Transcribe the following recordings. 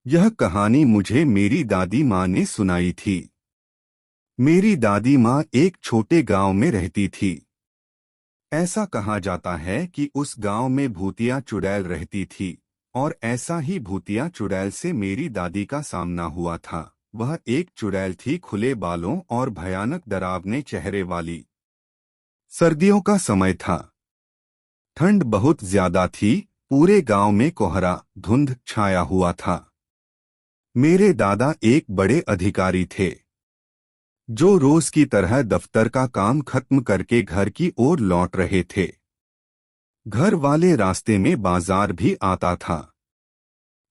यह कहानी मुझे मेरी दादी माँ ने सुनाई थी। मेरी दादी माँ एक छोटे गांव में रहती थी। ऐसा कहा जाता है कि उस गांव में भूतिया चुड़ैल रहती थी और ऐसा ही भूतिया चुड़ैल से मेरी दादी का सामना हुआ था। वह एक चुड़ैल थी, खुले बालों और भयानक डरावने चेहरे वाली। सर्दियों का समय था। ठंड बहुत ज्यादा थी। पूरे गांव में कोहरा धुंध छाया हुआ था। मेरे दादा एक बड़े अधिकारी थे जो रोज की तरह दफ्तर का काम खत्म करके घर की ओर लौट रहे थे। घर वाले रास्ते में बाजार भी आता था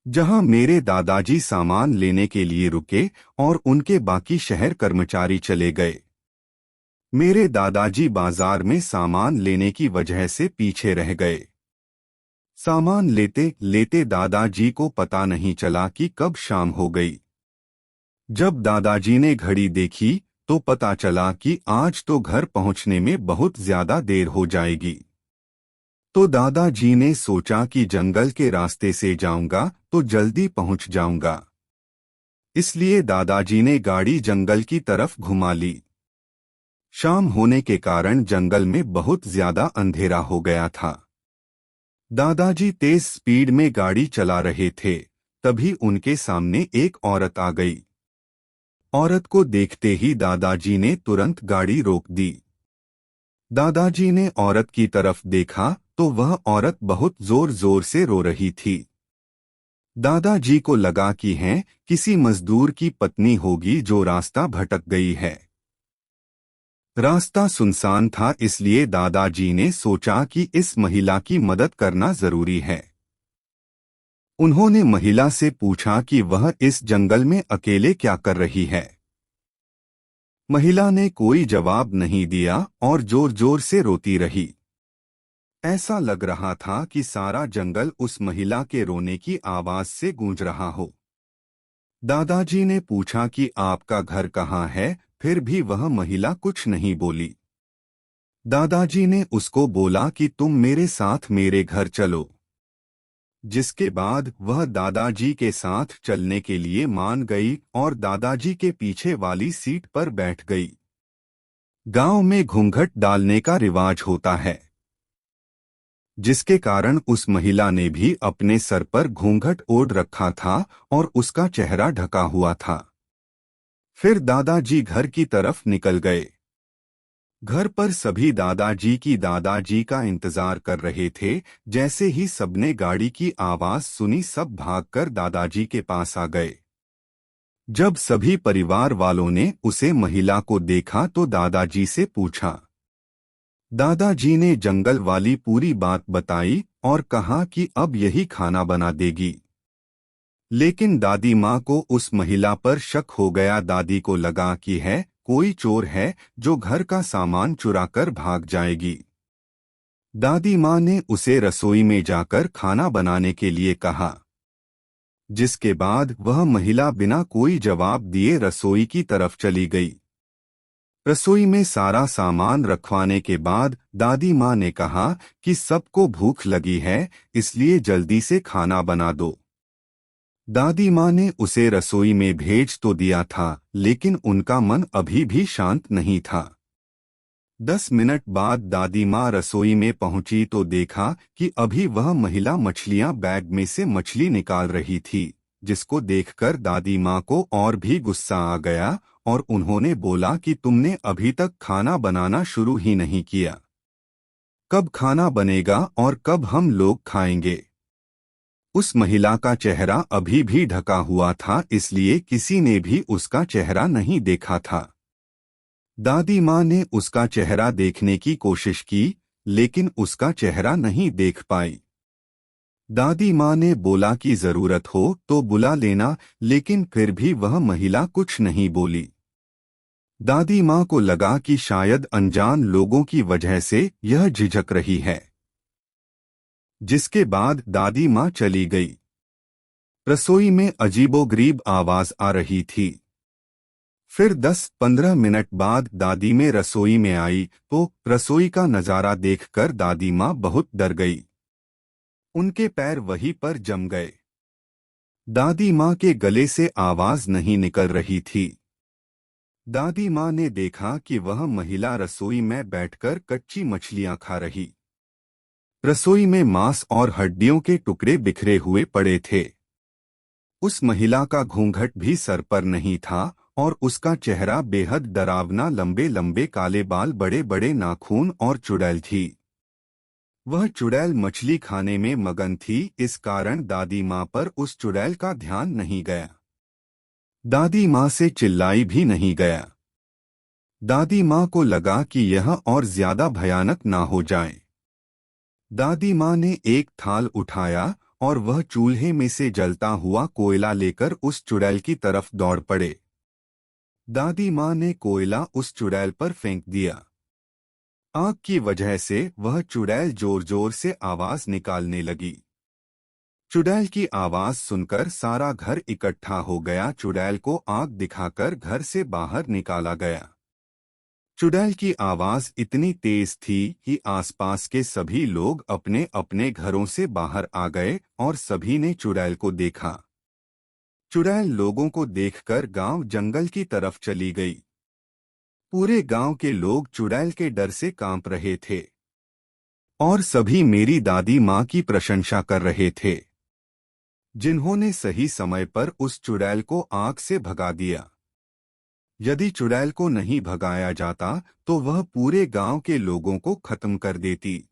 जहां मेरे दादाजी सामान लेने के लिए रुके और उनके बाकी शहर कर्मचारी चले गए। मेरे दादाजी बाजार में सामान लेने की वजह से पीछे रह गए। सामान लेते लेते दादाजी को पता नहीं चला कि कब शाम हो गई। जब दादाजी ने घड़ी देखी तो पता चला कि आज तो घर पहुंचने में बहुत ज्यादा देर हो जाएगी। तो दादाजी ने सोचा कि जंगल के रास्ते से जाऊंगा तो जल्दी पहुंच जाऊंगा। इसलिए दादाजी ने गाड़ी जंगल की तरफ घुमा ली। शाम होने के कारण जंगल में बहुत ज्यादा अंधेरा हो गया था। दादाजी तेज स्पीड में गाड़ी चला रहे थे, तभी उनके सामने एक औरत आ गई। औरत को देखते ही दादाजी ने तुरंत गाड़ी रोक दी। दादाजी ने औरत की तरफ देखा तो वह औरत बहुत जोर जोर से रो रही थी। दादाजी को लगा कि है किसी मजदूर की पत्नी होगी जो रास्ता भटक गई है। रास्ता सुनसान था, इसलिए दादाजी ने सोचा कि इस महिला की मदद करना जरूरी है। उन्होंने महिला से पूछा कि वह इस जंगल में अकेले क्या कर रही है। महिला ने कोई जवाब नहीं दिया और जोर जोर से रोती रही। ऐसा लग रहा था कि सारा जंगल उस महिला के रोने की आवाज से गूंज रहा हो। दादाजी ने पूछा कि आपका घर कहाँ है, फिर भी वह महिला कुछ नहीं बोली। दादाजी ने उसको बोला कि तुम मेरे साथ मेरे घर चलो। जिसके बाद वह दादाजी के साथ चलने के लिए मान गई और दादाजी के पीछे वाली सीट पर बैठ गई। गांव में घूंघट डालने का रिवाज होता है, जिसके कारण उस महिला ने भी अपने सर पर घूंघट ओढ़ रखा था और उसका चेहरा ढका हुआ था। फिर दादाजी घर की तरफ निकल गए। घर पर सभी दादाजी का इंतजार कर रहे थे। जैसे ही सबने गाड़ी की आवाज सुनी, सब भागकर दादाजी के पास आ गए। जब सभी परिवार वालों ने उसे महिला को देखा तो दादाजी से पूछा। दादाजी ने जंगल वाली पूरी बात बताई और कहा कि अब यही खाना बना देगी। लेकिन दादी माँ को उस महिला पर शक हो गया। दादी को लगा कि है कोई चोर है जो घर का सामान चुराकर भाग जाएगी। दादी माँ ने उसे रसोई में जाकर खाना बनाने के लिए कहा, जिसके बाद वह महिला बिना कोई जवाब दिए रसोई की तरफ चली गई। रसोई में सारा सामान रखवाने के बाद दादी माँ ने कहा कि सबको भूख लगी है, इसलिए जल्दी से खाना बना दो। दादी माँ ने उसे रसोई में भेज तो दिया था, लेकिन उनका मन अभी भी शांत नहीं था। 10 मिनट बाद दादी माँ रसोई में पहुंची तो देखा कि अभी वह महिला मछलियां बैग में से मछली निकाल रही थी, जिसको देखकर दादी माँ को और भी गुस्सा आ गया और उन्होंने बोला कि तुमने अभी तक खाना बनाना शुरू ही नहीं किया। कब खाना बनेगा और कब हम लोग खाएंगे? उस महिला का चेहरा अभी भी ढका हुआ था, इसलिए किसी ने भी उसका चेहरा नहीं देखा था। दादी माँ ने उसका चेहरा देखने की कोशिश की, लेकिन उसका चेहरा नहीं देख पाई। दादी माँ ने बोला कि जरूरत हो तो बुला लेना, लेकिन फिर भी वह महिला कुछ नहीं बोली। दादी माँ को लगा कि शायद अनजान लोगों की वजह से यह झिझक रही है। जिसके बाद दादी माँ चली गई। रसोई में अजीबोगरीब आवाज आ रही थी। फिर 10-15 मिनट बाद दादी में रसोई में आई तो रसोई का नजारा देखकर दादी माँ बहुत डर गई। उनके पैर वहीं पर जम गए। दादी माँ के गले से आवाज नहीं निकल रही थी। दादी माँ ने देखा कि वह महिला रसोई में बैठकर कच्ची मछलियां खा रही। रसोई में मांस और हड्डियों के टुकड़े बिखरे हुए पड़े थे। उस महिला का घूंघट भी सर पर नहीं था और उसका चेहरा बेहद डरावना, लंबे लंबे काले बाल, बड़े बड़े नाखून और चुड़ैल थी। वह चुड़ैल मछली खाने में मगन थी, इस कारण दादी माँ पर उस चुड़ैल का ध्यान नहीं गया। दादी माँ से चिल्लाई भी नहीं गया। दादी माँ को लगा कि यह और ज्यादा भयानक ना हो जाए। दादी माँ ने एक थाल उठाया और वह चूल्हे में से जलता हुआ कोयला लेकर उस चुड़ैल की तरफ दौड़ पड़े। दादी माँ ने कोयला उस चुड़ैल पर फेंक दिया। आग की वजह से वह चुड़ैल जोर जोर से आवाज निकालने लगी। चुड़ैल की आवाज सुनकर सारा घर इकट्ठा हो गया। चुड़ैल को आग दिखाकर घर से बाहर निकाला गया। चुड़ैल की आवाज इतनी तेज थी कि आसपास के सभी लोग अपने अपने घरों से बाहर आ गए और सभी ने चुड़ैल को देखा। चुड़ैल लोगों को देखकर गांव जंगल की तरफ चली गई। पूरे गांव के लोग चुड़ैल के डर से कांप रहे थे और सभी मेरी दादी माँ की प्रशंसा कर रहे थे, जिन्होंने सही समय पर उस चुड़ैल को आग से भगा दिया। यदि चुड़ैल को नहीं भगाया जाता तो वह पूरे गांव के लोगों को खत्म कर देती।